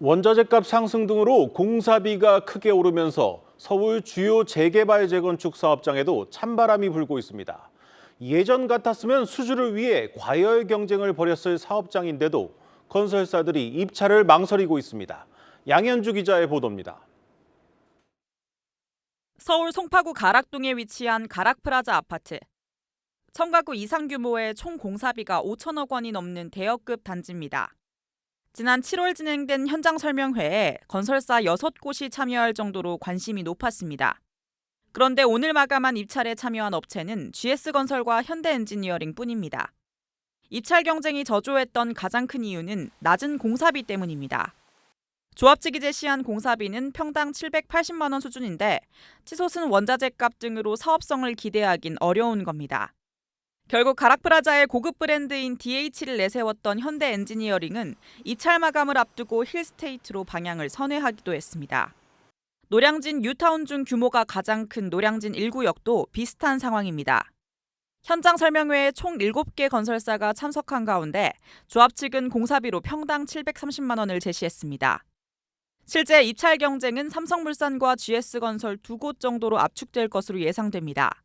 원자재값 상승 등으로 공사비가 크게 오르면서 서울 주요 재개발 재건축 사업장에도 찬바람이 불고 있습니다. 예전 같았으면 수주를 위해 과열 경쟁을 벌였을 사업장인데도 건설사들이 입찰을 망설이고 있습니다. 양현주 기자의 보도입니다. 서울 송파구 가락동에 위치한 가락프라자 아파트. 청가구 이상 규모의 총 공사비가 5천억 원이 넘는 대여급 단지입니다. 지난 7월 진행된 현장 설명회에 건설사 6곳이 참여할 정도로 관심이 높았습니다. 그런데 오늘 마감한 입찰에 참여한 업체는 GS건설과 현대엔지니어링 뿐입니다. 입찰 경쟁이 저조했던 가장 큰 이유는 낮은 공사비 때문입니다. 조합 측이 제시한 공사비는 평당 780만 원 수준인데 치솟은 원자재값 등으로 사업성을 기대하긴 어려운 겁니다. 결국 가락프라자의 고급 브랜드인 DH를 내세웠던 현대엔지니어링은 입찰 마감을 앞두고 힐스테이트로 방향을 선회하기도 했습니다. 노량진 뉴타운 중 규모가 가장 큰 노량진 1구역도 비슷한 상황입니다. 현장 설명회에 총 7개 건설사가 참석한 가운데 조합 측은 공사비로 평당 730만 원을 제시했습니다. 실제 입찰 경쟁은 삼성물산과 GS건설 2곳 정도로 압축될 것으로 예상됩니다.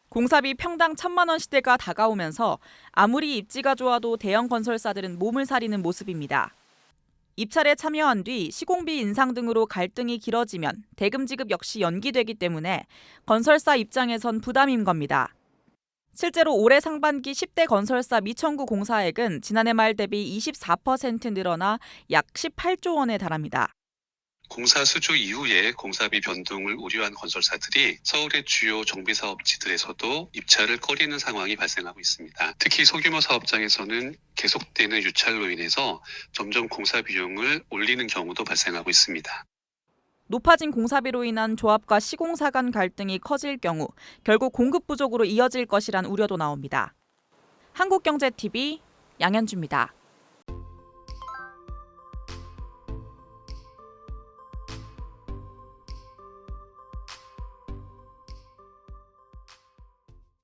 공사비 평당 1,000만 원 시대가 다가오면서 아무리 입지가 좋아도 대형 건설사들은 몸을 사리는 모습입니다. 입찰에 참여한 뒤 시공비 인상 등으로 갈등이 길어지면 대금 지급 역시 연기되기 때문에 건설사 입장에선 부담인 겁니다. 실제로 올해 상반기 10대 건설사 미청구 공사액은 지난해 말 대비 24% 늘어나 약 18조 원에 달합니다. 공사 수주 이후에 공사비 변동을 우려한 건설사들이 서울의 주요 정비사업지들에서도 입찰을 꺼리는 상황이 발생하고 있습니다. 특히 소규모 사업장에서는 계속되는 유찰로 인해서 점점 공사 비용을 올리는 경우도 발생하고 있습니다. 높아진 공사비로 인한 조합과 시공사 간 갈등이 커질 경우 결국 공급 부족으로 이어질 것이란 우려도 나옵니다. 한국경제TV 양현주입니다.